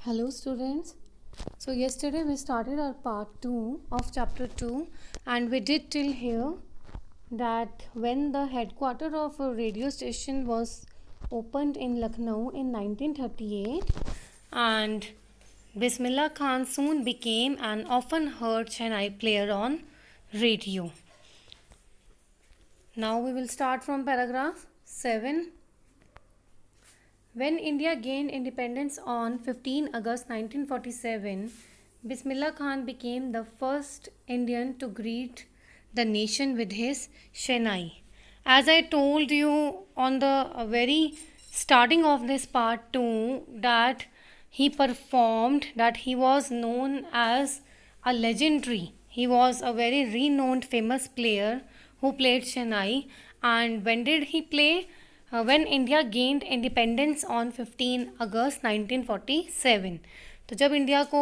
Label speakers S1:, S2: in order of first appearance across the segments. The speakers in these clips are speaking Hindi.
S1: Hello students. So yesterday we started our part 2 of chapter 2 and we did till here that when the headquarter of a radio station was opened in Lucknow in 1938 and Bismillah Khan soon became an often heard Shehnai player on radio. Now we will start from paragraph 7. When India gained independence on 15 August 1947, Bismillah Khan became the first Indian to greet the nation with his Shehnai. As I told you on the very starting of this part 2 that he was known as a legendary. He was a very renowned famous player who played Shehnai. And when did he play? When India gained independence on 15 अगस्त 1947. तो जब इंडिया को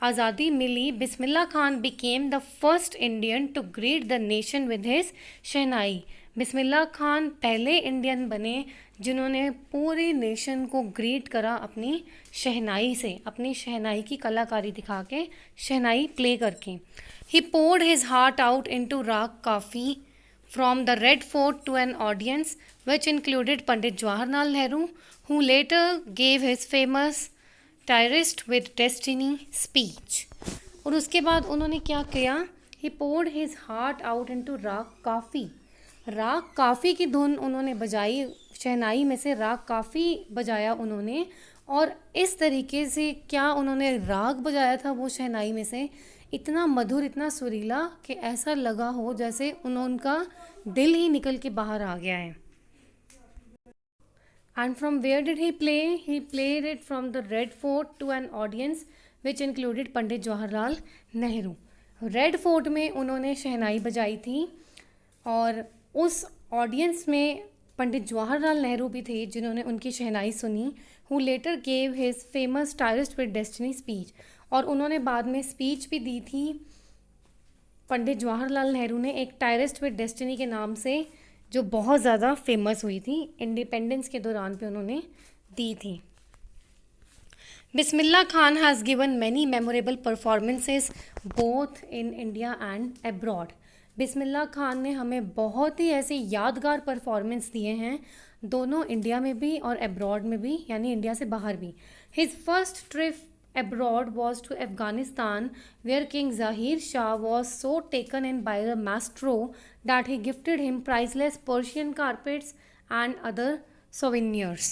S1: आज़ादी मिली, Bismillah Khan became the first Indian to greet the nation with his शहनाई. बिस्मिल्लाह खान पहले इंडियन बने जिन्होंने पूरी नेशन को ग्रीट करा अपनी शहनाई से, अपनी शहनाई की कलाकारी दिखा के, शहनाई प्ले करके. He poured his heart out into राग काफ़ी from the Red Fort to an audience which included Pandit Jawaharlal Nehru, who later gave his famous Tryst with Destiny speech. और उसके बाद उन्होंने क्या किया? He poured his heart out into राग काफ़ी. राग काफ़ी की धुन उन्होंने बजाई, शहनाई में से राग काफ़ी बजाया उन्होंने. और इस तरीके से क्या उन्होंने राग बजाया था वो शहनाई में से, इतना मधुर, इतना सुरीला कि ऐसा लगा हो जैसे उनका दिल ही निकल के बाहर आ गया है. And from where did he play? He played it from the Red Fort to an audience which included Pandit Jawaharlal Nehru. Red Fort में उन्होंने शहनाई बजाई थी और उस ऑडियंस में पंडित जवाहरलाल नेहरू भी थे जिन्होंने उनकी शहनाई सुनी. Who later gave his famous tryst with destiny speech. और उन्होंने बाद में स्पीच भी दी थी. पंडित जवाहरलाल नेहरू ने एक टायरिस्ट विद डेस्टिनी के नाम से, जो बहुत ज़्यादा फेमस हुई थी, इंडिपेंडेंस के दौरान पे उन्होंने दी थी. Bismillah Khan has given many memorable performances both in India and abroad. Bismillah Khan ने हमें बहुत ही ऐसे यादगार परफॉर्मेंस दिए हैं, दोनों इंडिया में भी और अब्रॉड में भी, यानी इंडिया से बाहर भी. His first trip abroad was to Afghanistan, where King Zahir Shah was so taken in by the maestro that he gifted him priceless Persian carpets and other souvenirs.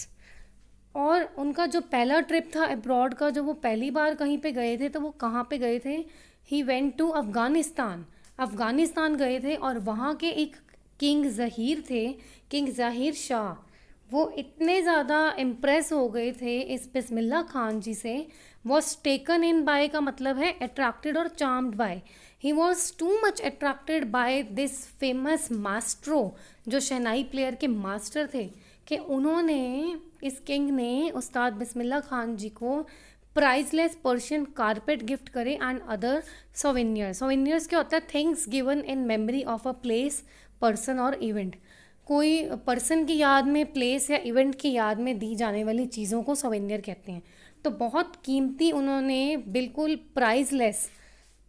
S1: और उनका जो पहला ट्रिप था अब्रॉड का, जो वो पहली बार कहीं पे गए थे, तो वो कहाँ पे गए थे? He went to Afghanistan. Afghanistan गए थे और वहाँ के एक किंग ज़हीर थे, किंग ज़ाहिर शाह. वो इतने ज़्यादा इम्प्रेस हो गए थे इस बिस्मिल्लाह खान जी से. वॉज टेकन इन बाय का मतलब है अट्रैक्टेड और charmed by. He was too much attracted by this famous maestro, जो शहनाई प्लेयर के मास्टर थे, कि उन्होंने, इस किंग ने उस्ताद बिस्मिल्लाह खान जी को प्राइसलेस पर्शियन कारपेट गिफ्ट करे एंड अदर सोवेनियर्स. सोवेनियर्स क्या होता है? Things given in memory of a place, person और इवेंट. कोई पर्सन की याद में, प्लेस या इवेंट की याद में दी जाने वाली चीज़ों को सोवेनियर कहते हैं. तो बहुत कीमती, उन्होंने बिल्कुल प्राइसलेस,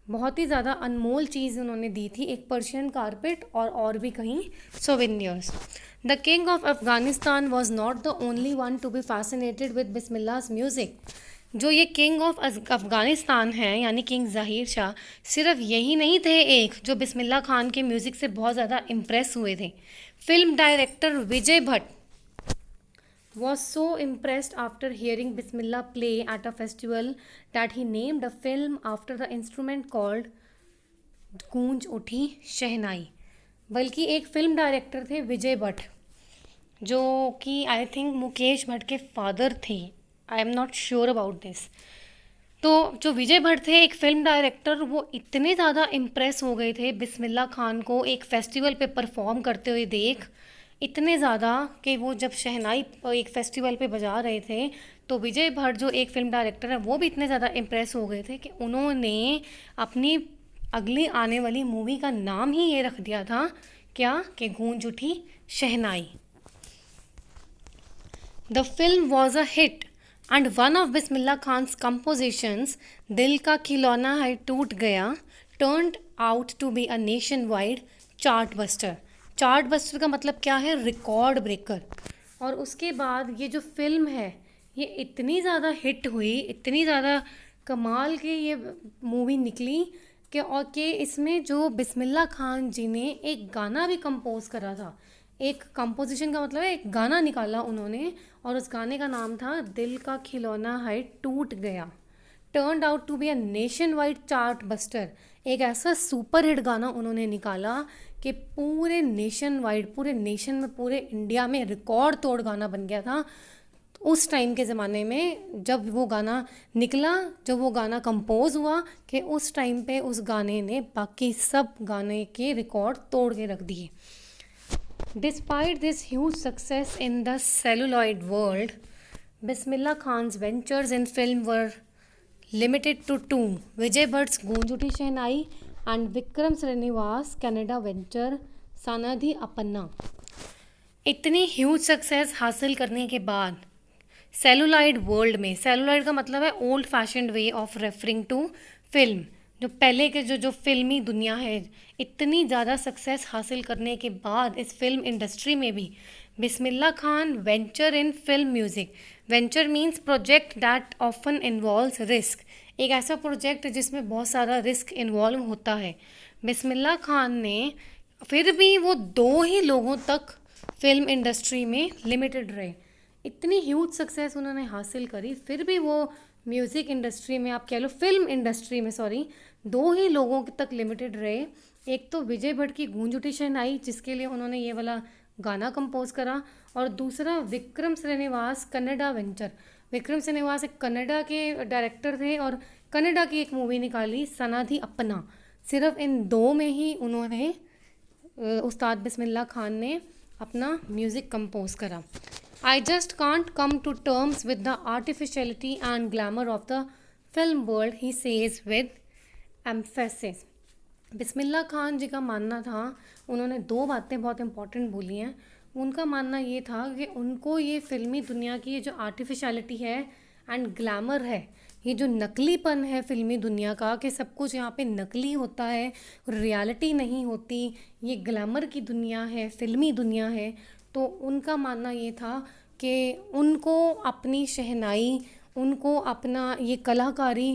S1: बहुत ही ज़्यादा अनमोल चीज़ उन्होंने दी थी, एक पर्शियन कारपेट और भी कहीं souvenirs. The king of Afghanistan was not the only one to be fascinated with Bismillah's music. जो ये किंग ऑफ अफ़गानिस्तान है, यानी किंग ज़हीर शाह, सिर्फ यही नहीं थे एक जो बिस्मिल्लाह खान के म्यूज़िक से बहुत ज़्यादा इम्प्रेस हुए थे. Film director Vijay Bhatt was so impressed after hearing Bismillah play at a festival that he named a film after the instrument called गूंज उठी शहनाई. बल्कि एक फिल्म डायरेक्टर थे विजय भट्ट, जो कि आई थिंक मुकेश भट्ट के फादर थे. I am not sure about this. तो जो विजय भट्ट थे, एक फिल्म डायरेक्टर, वो इतने ज़्यादा इम्प्रेस हो गए थे बिस्मिल्लाह खान को एक फेस्टिवल पे परफॉर्म करते हुए देख, इतने ज़्यादा कि वो जब शहनाई एक फेस्टिवल पे बजा रहे थे, तो विजय भट्ट जो एक फिल्म डायरेक्टर है, वो भी इतने ज़्यादा इम्प्रेस हो गए थे कि उन्होंने अपनी अगली आने वाली मूवी का नाम ही ये रख दिया था, क्या? कि Goonj Uthi Shehnai. The film was a hit and one of Bismillah Khan's compositions, दिल का खिलौना है टूट गया, turned out to be a nationwide chart buster. Chart buster का मतलब क्या है? Record breaker. और उसके बाद ये जो फिल्म है ये इतनी ज़्यादा हिट हुई, इतनी ज़्यादा कमाल की ये मूवी निकली कि इसमें जो बिस्मिल्लाह खान जी ने एक गाना भी कंपोज करा था। एक कंपोजिशन का मतलब है एक गाना निकाला उन्होंने, और उस गाने का नाम था दिल का खिलौना है टूट गया। Turned out to be a nationwide chart buster. एक ऐसा सुपर हिट गाना उन्होंने निकाला कि पूरे नेशन वाइड, पूरे नेशन में, पूरे इंडिया में रिकॉर्ड तोड़ गाना बन गया था उस टाइम के ज़माने में जब वो गाना निकला, जब वो गाना कंपोज हुआ, कि उस टाइम पे उस गाने ने बाकी सब गाने के रिकॉर्ड तोड़ के रख दिए। Despite this huge success in the celluloid world, Bismillah Khan's ventures in film were limited to two: Vijay Bhatt's Goonj Uthi Shehnai and Vikram Srinivas Canada venture Sanadhi Appanna। इतनी ह्यूज सक्सेस हासिल करने के बाद सेलुलॉइड वर्ल्ड में, सेलुलॉइड का मतलब है old fashioned way of referring to film, जो पहले के जो फिल्मी दुनिया है, इतनी ज़्यादा सक्सेस हासिल करने के बाद इस फिल्म इंडस्ट्री में भी Bismillah Khan venture in film music. Venture means project that often involves risk. एक ऐसा प्रोजेक्ट जिसमें बहुत सारा रिस्क इन्वॉल्व होता है। बिस्मिल्लाह खान ने फिर भी वो दो ही लोगों तक फिल्म इंडस्ट्री में लिमिटेड रहे। इतनी ह्यूज सक्सेस उन्होंने हासिल करी, फिर भी वो म्यूज़िक इंडस्ट्री में, आप कह लो फिल्म इंडस्ट्री में, सॉरी, दो ही लोगों तक लिमिटेड रहे। एक तो विजय भट्ट की गूंज उठी शहनाई, जिसके लिए उन्होंने ये वाला गाना कंपोज करा, और दूसरा विक्रम श्रीनिवास कन्नड़ा वेंचर। विक्रम श्रीनिवास एक कन्नड़ा के डायरेक्टर थे और कन्नड़ा की एक मूवी निकाली सनाधि अपना। सिर्फ इन दो में ही उन्होंने उस्ताद बिस्मिल्लाह खान ने अपना म्यूज़िक कंपोज करा। I just can't come to terms with the artificiality and glamour of the film world, he says with emphasis। Bismillah Khan जी का मानना था, उन्होंने दो बातें बहुत इंपॉर्टेंट बोली हैं। उनका मानना ये था कि उनको ये फिल्मी दुनिया की ये जो आर्टिफिशियलिटी है एंड ग्लैमर है, ये जो नकलीपन है फिल्मी दुनिया का, कि सब कुछ यहाँ पे नकली होता है, रियलिटी नहीं होती, ये ग्लैमर की दुनिया है, फिल्मी दुनिया है। तो उनका मानना ये था कि उनको अपनी शहनाई, उनको अपना ये कलाकारी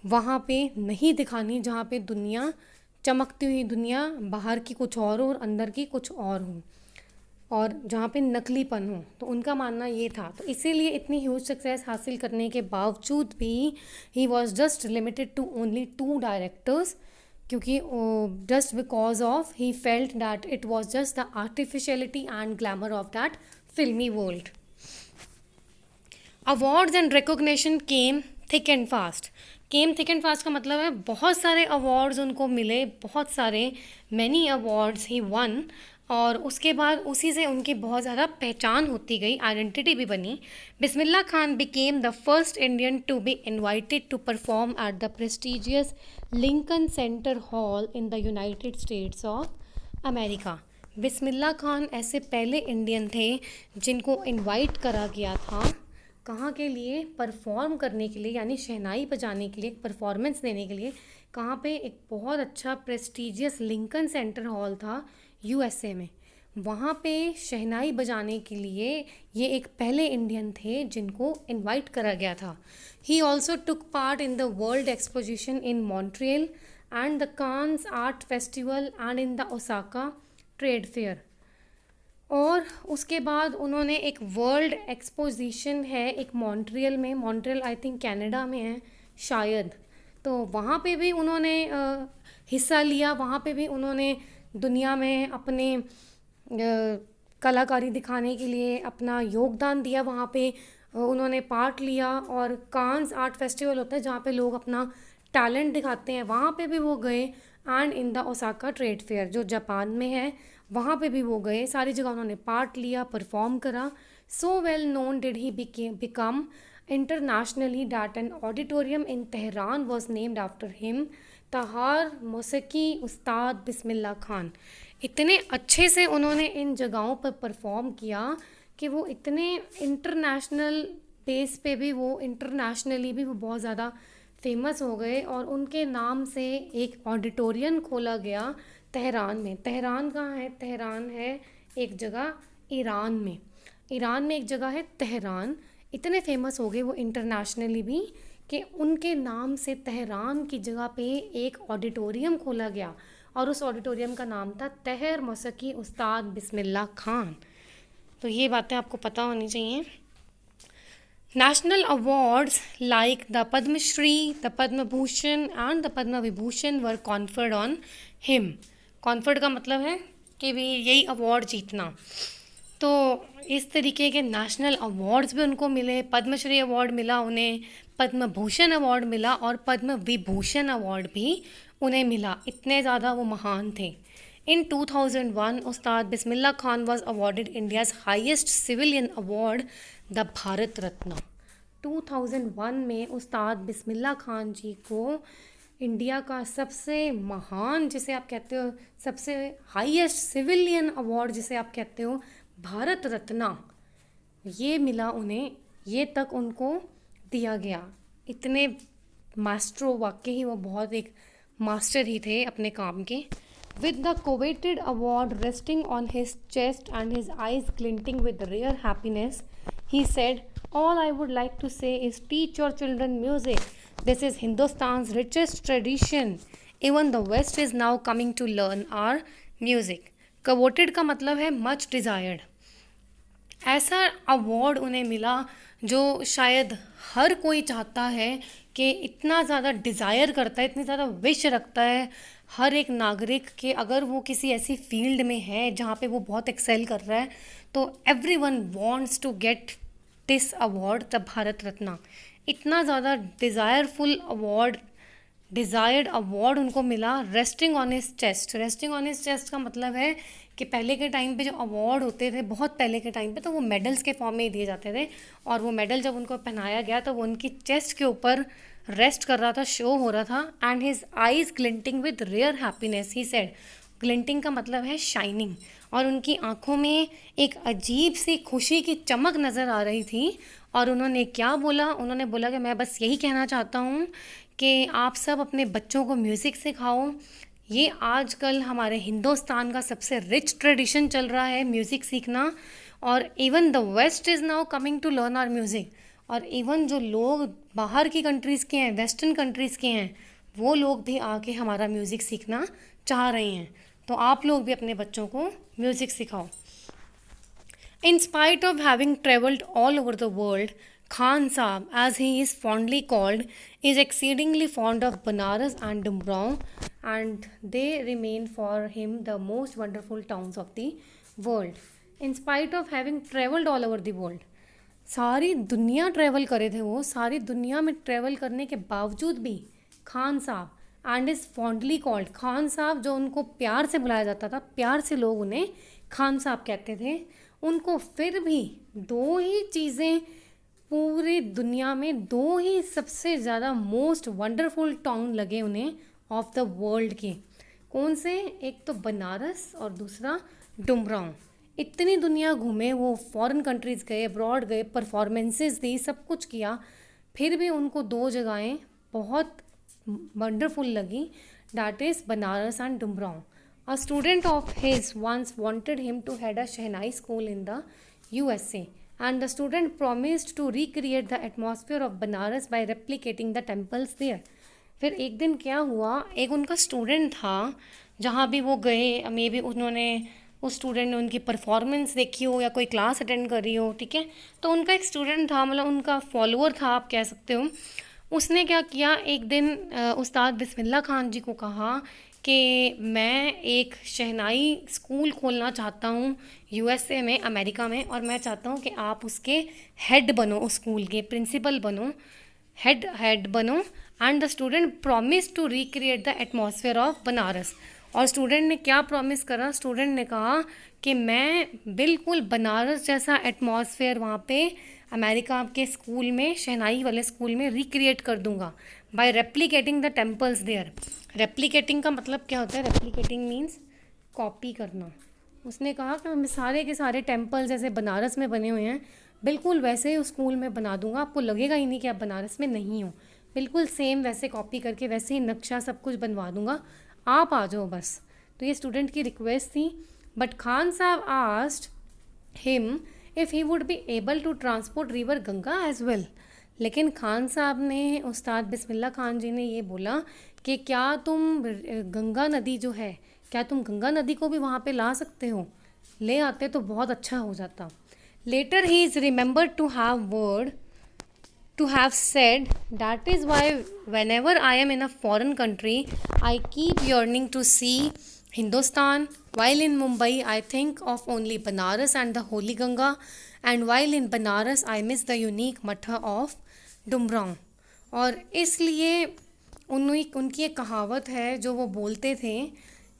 S1: वहाँ पे नहीं दिखानी जहाँ पे दुनिया, चमकती हुई दुनिया बाहर की कुछ और हो और अंदर की कुछ और हो, और जहाँ पे नकलीपन हो। तो उनका मानना ये था। तो इसीलिए इतनी ह्यूज सक्सेस हासिल करने के बावजूद भी he was just limited to only 2 directors, क्योंकि just because of he felt that it was just the artificiality and glamour of that फिल्मी world. Awards and recognition came thick and fast. Came thick and fast का मतलब है बहुत सारे अवार्ड्स उनको मिले, बहुत सारे, मैनी अवार्ड्स ही वन, और उसके बाद उसी से उनकी बहुत ज़्यादा पहचान होती गई, आइडेंटिटी भी बनी। Bismillah Khan became the first Indian to be invited to perform at the prestigious Lincoln Center hall in the United States of America. Bismillah Khan ऐसे पहले इंडियन थे जिनको इनवाइट करा गया था, कहाँ के लिए? परफॉर्म करने के लिए, यानी शहनाई बजाने के लिए, परफॉर्मेंस देने के लिए। कहाँ पे? एक बहुत अच्छा प्रेस्टिजियस लिंकन सेंटर हॉल था यूएसए में, वहाँ पे शहनाई बजाने के लिए ये एक पहले इंडियन थे जिनको इनवाइट करा गया था। He also took part in the world exposition in Montreal and the Cannes art festival and in the Osaka trade fair. और उसके बाद उन्होंने एक वर्ल्ड एक्सपोजिशन है एक मॉन्ट्रियल में, मॉन्ट्रियल आई थिंक कनाडा में है शायद, तो वहाँ पे भी उन्होंने हिस्सा लिया। वहाँ पे भी उन्होंने दुनिया में अपने कलाकारी दिखाने के लिए अपना योगदान दिया। वहाँ पे उन्होंने पार्ट लिया, और कांस आर्ट फेस्टिवल होता है जहाँ पे लोग अपना टैलेंट दिखाते हैं, वहाँ पे भी वो गए। And in the Osaka trade fair जो जापान में है, वहाँ पे भी वो गए। सारी जगह उन्होंने पार्ट लिया, परफॉर्म करा। So well known did he become internationally that an auditorium in Tehran was named after him, तहार मौसीकी उस्ताद बिस्मिल्लाह खान। इतने अच्छे से उन्होंने इन जगहों पर परफॉर्म किया कि वो इतने इंटरनेशनल बेस पे भी वो इंटरनेशनली भी वो बहुत ज़्यादा फेमस हो गए और उनके नाम से एक ऑडिटोरियम खोला गया तेहरान में। तेहरान कहाँ है? तेहरान है एक जगह ईरान में। ईरान में एक जगह है तेहरान। इतने फेमस हो गए वो इंटरनेशनली भी कि उनके नाम से तेहरान की जगह पे एक ऑडिटोरियम खोला गया और उस ऑडिटोरियम का नाम था तहर मौसीकी उस्ताद बिस्मिल्लाह खान। तो ये बातें आपको पता होनी चाहिए। National awards like the Padma Shri, the Padma Bhushan and the Padma Vibhushan were conferred on him. Conferred का मतलब है कि भी यही अवार्ड जीतना। तो इस तरीके के नेशनल अवार्ड्स भी उनको मिले। पद्मश्री अवार्ड मिला उन्हें, पद्म भूषण अवार्ड मिला और पद्म विभूषण अवार्ड भी उन्हें मिला। इतने ज़्यादा वो महान थे। In 2001, Ustad Bismillah Khan was awarded India's highest civilian award, the Bharat Ratna. 2001 में उस्ताद बिस्मिल्लाह खान जी को इंडिया का सबसे महान, जिसे आप कहते हो सबसे हाईएस्ट सिविलियन अवार्ड जिसे आप कहते हो भारत रत्ना, ये मिला उन्हें। ये तक उनको दिया गया। इतने मास्टरो, वाकई ही वो बहुत एक मास्टर ही थे अपने काम के। With the coveted award resting on his chest and his eyes glinting with rare happiness, he said, "All I would like to say is teach your children music. This is Hindustan's richest tradition. Even the West is now coming to learn our music." Coveted का मतलब है much desired. ऐसा अवार्ड उन्हें मिला जो शायद हर कोई चाहता है, कि इतना ज़्यादा डिज़ायर करता है, इतनी ज़्यादा विश रखता है हर एक नागरिक के, अगर वो किसी ऐसी फील्ड में है जहाँ पे वो बहुत एक्सेल कर रहा है, तो everyone wants to get this award, the Bharat Ratna. इतना ज़्यादा डिज़ायर्ड अवार्ड उनको मिला। Resting on his chest. Resting on his chest का मतलब है कि पहले के टाइम पे जो अवार्ड होते थे, बहुत पहले के टाइम पे, तो वो मेडल्स के फॉर्म में ही दिए जाते थे, और वो मेडल जब उनको पहनाया गया तो वो उनकी चेस्ट के ऊपर रेस्ट कर रहा था, शो हो रहा था। And his eyes glinting with rare happiness, he said. Glinting का मतलब है शाइनिंग, और उनकी आंखों में एक अजीब सी खुशी की चमक नज़र आ रही थी। और उन्होंने क्या बोला? उन्होंने बोला कि मैं बस यही कहना चाहता हूँ कि आप सब अपने बच्चों को म्यूज़िक सिखाओ। ये आजकल हमारे हिंदुस्तान का सबसे रिच ट्रेडिशन चल रहा है म्यूज़िक सीखना, और even the west is now coming to learn our music. और इवन जो लोग बाहर की कंट्रीज़ के हैं, वेस्टर्न कंट्रीज़ के हैं, वो लोग भी आके हमारा म्यूज़िक सीखना चाह रहे हैं। तो आप लोग भी अपने बच्चों को म्यूज़िक सिखाओ। In spite of having travelled all over the world, Khan Saab, as he is fondly called, is exceedingly fond of Banaras and Dumbarton, and they remain for him the most wonderful towns of the world. In spite of having travelled all over the world, सारी दुनिया ट्रैवल करे थे वो, सारी दुनिया में ट्रैवल करने के बावजूद भी खान साहब, and is fondly called, Khan साहब जो उनको प्यार से बुलाया जाता था, प्यार से लोग उन्हें खान साहब कहते थे, उनको फिर भी दो ही चीज़ें पूरी दुनिया में, दो ही सबसे ज़्यादा मोस्ट वंडरफुल टाउन लगे उन्हें ऑफ द वर्ल्ड के। कौन से? एक तो बनारस और दूसरा डुमरांव। इतनी दुनिया घूमे वो, फॉरेन कंट्रीज़ गए, अब्रॉड गए, परफॉर्मेंसेस दी, सब कुछ किया, फिर भी उनको दो जगहें बहुत वंडरफुल लगी, that is Banaras and Dumraon. A student of his once wanted him to head a Shehnai school in the USA, and the student promised to recreate the atmosphere of Banaras by replicating the temples there. फिर एक दिन क्या हुआ, एक उनका स्टूडेंट था, जहाँ भी वो गए, मे बी उन्होंने, उस स्टूडेंट ने उनकी परफॉर्मेंस देखी हो या कोई क्लास अटेंड कर रही हो, ठीक है, तो उनका एक स्टूडेंट था, मतलब उनका फॉलोअर था आप कह सकते हो। उसने क्या किया, एक दिन उस्ताद बिस्मिल्लाह खान जी को कहा कि मैं एक शहनाई स्कूल खोलना चाहता हूँ यूएसए में, अमेरिका में, और मैं चाहता हूँ कि आप उसके हेड बनो, उस स्कूल के प्रिंसिपल बनो, हेड बनो। And the student promise to recreate the atmosphere of Banaras. और स्टूडेंट ने क्या प्रॉमिस करा? स्टूडेंट ने कहा कि मैं बिल्कुल बनारस जैसा एटमॉस्फेयर वहाँ पे अमेरिका के स्कूल में, शहनाई वाले स्कूल में रिक्रिएट कर दूंगा by replicating the temples there. Replicating का मतलब क्या होता है? रेप्लिकेटिंग मीन्स कॉपी करना। उसने कहा कि मैं सारे के सारे टेम्पल जैसे बनारस में बने हुए हैं, बिल्कुल वैसे ही उस स्कूल में बना दूंगा, आपको लगेगा ही नहीं कि आप बनारस में नहीं हो। बिल्कुल सेम वैसे कॉपी करके वैसे ही नक्शा सब कुछ बनवा दूंगा, आप आ जाओ बस। तो ये स्टूडेंट की रिक्वेस्ट थी। But Khan sahab asked him if he would be able to transport river Ganga as well. लेकिन खान साहब ने, उस्ताद बिस्मिल्लाह खान जी ने ये बोला कि क्या तुम गंगा नदी जो है, क्या तुम गंगा नदी को भी वहाँ पे ला सकते हो? ले आते तो बहुत अच्छा हो जाता। Later he is remembered to have said, that is why whenever I am in a foreign country, I keep yearning to see Hindustan. While in Mumbai, I think of only Banaras and the Holy Ganga, and while in Banaras, I miss the unique matha of Dumraon. और इसलिए उनकी एक कहावत है जो वो बोलते थे,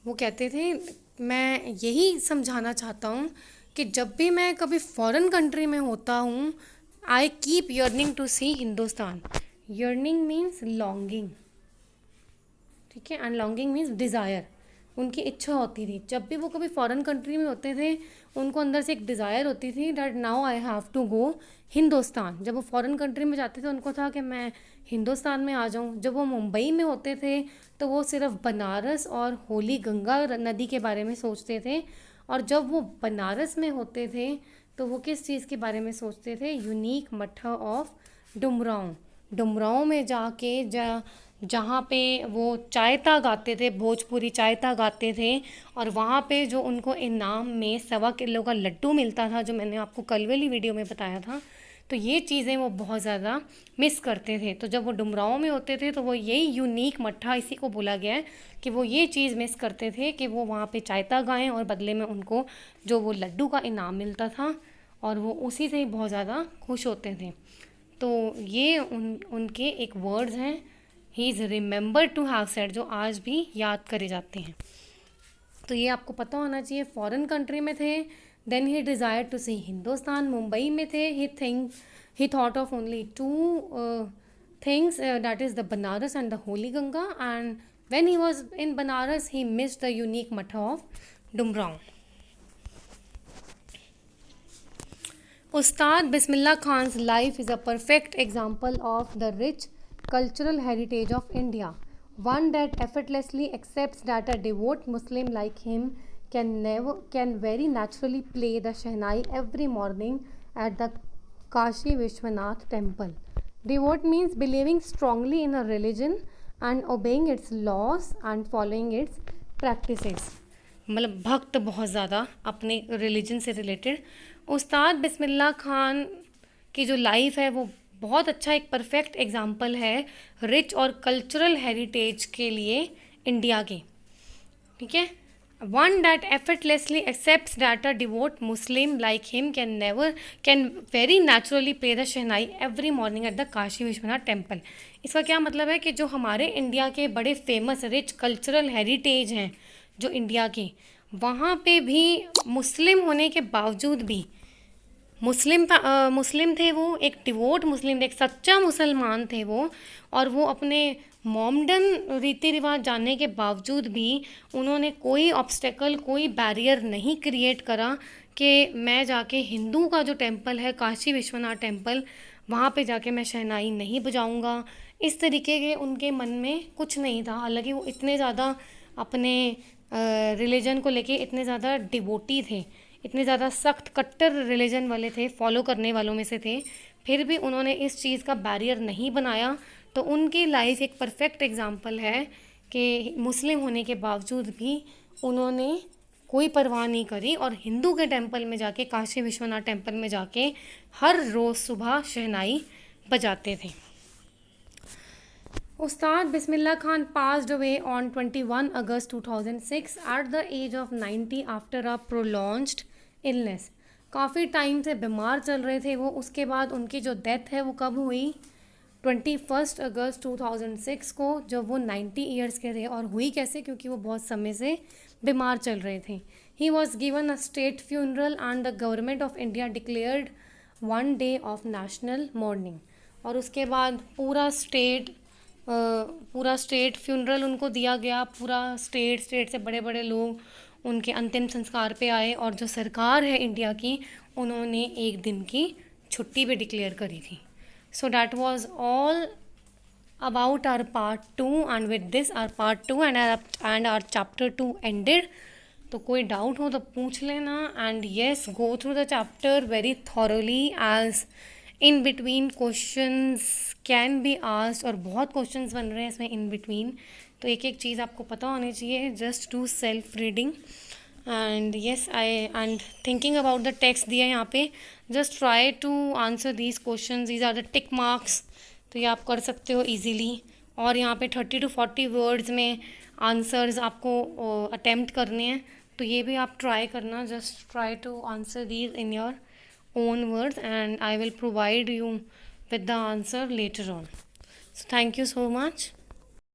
S1: वो कहते थे, मैं यही समझाना चाहता हूँ कि जब भी मैं कभी फॉरेन कंट्री में होता हूँ, I keep yearning to see Hindustan. Yearning means longing, ठीक है, एंड लॉन्गिंग मीन्स डिज़ायर। उनकी इच्छा होती थी, जब भी वो कभी फॉरेन कंट्री में होते थे, उनको अंदर से एक डिज़ायर होती थी that now I have to go Hindustan. जब वो फॉरेन कंट्री में जाते थे, उनको था कि मैं हिंदुस्तान में आ जाऊं। जब वो मुंबई में होते थे, तो वो सिर्फ बनारस और होली गंगा नदी के बारे में सोचते थे। और जब वो बनारस में होते थे, तो वो किस चीज़ के बारे में सोचते थे? Unique mattha of Dumraon. डुमरांव में जाके जहाँ पे वो चायता गाते थे, भोजपुरी चायता गाते थे, और वहाँ पे जो उनको इनाम में 1.25 किलो का लड्डू मिलता था, जो मैंने आपको कल वाली वीडियो में बताया था, तो ये चीज़ें वो बहुत ज़्यादा मिस करते थे। तो जब वो डुमरांव में होते थे, तो वो यही यूनिक मट्ठा, इसी को बोला गया है कि वो ये चीज़ मिस करते थे कि वो वहाँ पे चायता गाएं और बदले में उनको जो वो लड्डू का इनाम मिलता था, और वो उसी से ही बहुत ज़्यादा खुश होते थे। तो ये उनके एक वर्ड्स हैं, he is remember to have said, जो आज भी याद करे जाते हैं। तो ये आपको पता होना चाहिए। फॉरेन कंट्री में थे, then he desire to see Hindustan. Mumbai में थे, he thought of only two things, that is the Banaras and the holy Ganga, and when he was in Banaras he missed the unique mattha of Dumraon. Ustad Bismillah Khan's life is a perfect example of the rich cultural heritage of India, one that effortlessly accepts that a devout Muslim like him can very naturally play the Shehnai every morning at the Kashi Vishwanath temple. Devout means believing strongly in a religion and obeying its laws and following its practices. मतलब भक्त बहुत ज़्यादा अपने रिलीजन से रिलेटेड। उस्ताद बिस्मिल्लाह खान की जो लाइफ है वो बहुत अच्छा एक परफेक्ट एग्जाम्पल है रिच और कल्चरल हेरिटेज के लिए इंडिया के, ठीक है। One that effortlessly accepts that a devote Muslim like him can very naturally play the shehnai every morning at the Kashi Vishwanath temple. इसका क्या मतलब है कि जो हमारे इंडिया के बड़े फेमस रिच कल्चरल हेरिटेज हैं जो इंडिया के, वहाँ पे भी मुस्लिम होने के बावजूद भी मुस्लिम थे वो, एक डिवोट मुस्लिम थे, एक सच्चा मुसलमान थे वो, और वो अपने मोमडन रीति रिवाज जानने के बावजूद भी उन्होंने कोई ऑब्स्टेकल, कोई बैरियर नहीं क्रिएट करा कि मैं जाके हिंदू का जो टेम्पल है काशी विश्वनाथ टेम्पल, वहाँ पे जाके मैं शहनाई नहीं बजाऊँगा। इस तरीके के उनके मन में कुछ नहीं था। हालांकि वो इतने ज़्यादा अपने रिलीजन को लेके इतने ज़्यादा डिवोटी थे, इतने ज़्यादा सख्त कट्टर रिलीजन वाले थे, फॉलो करने वालों में से थे, फिर भी उन्होंने इस चीज़ का बैरियर नहीं बनाया। तो उनकी लाइफ एक परफेक्ट एग्जाम्पल है कि मुस्लिम होने के बावजूद भी उन्होंने कोई परवाह नहीं करी और हिंदू के टेम्पल में जाके, काशी विश्वनाथ टेम्पल में जाके हर रोज़ सुबह शहनाई बजाते थे। उस्ताद Bismillah Khan passed away on 21 August 2006 at the age of 90 after a prolonged illness। काफ़ी टाइम से बीमार चल रहे थे वो। उसके बाद उनकी जो डेथ है वो कब हुई? 21 अगस्त 2006 को, जब वो 90 ईयर्स के थे। और हुई कैसे? क्योंकि वो बहुत समय से बीमार चल रहे थे। He was given a state funeral and the government of India declared 1 day of national morning. और उसके बाद पूरा स्टेट फ्यूनरल उनको दिया गया। पूरा स्टेट से बड़े बड़े लोग उनके अंतिम संस्कार पे आए, और जो सरकार है इंडिया की, उन्होंने एक दिन की छुट्टी भी डिक्लेयर करी थी। So that was all about our part 2 and with this our part 2 and our chapter 2 ended. तो कोई डाउट हो तो पूछ लेना and yes go through the chapter very thoroughly as in between questions can be asked और बहुत क्वेश्चंस बन रहे हैं इसमें इन बिटवीन, तो एक एक चीज़ आपको पता होनी चाहिए. Just do self reading and yes I and thinking about the text दिया यहाँ पे, just try to answer these question. These are the tick marks, तो ये आप कर सकते हो इजीली. और यहाँ पे 30 to 40 वर्ड्स में आंसर्स आपको अटेम्प्ट करने हैं, तो ये भी आप ट्राई करना. Just try to answer these in your own words and I will provide you with the answer later on. So thank you so much.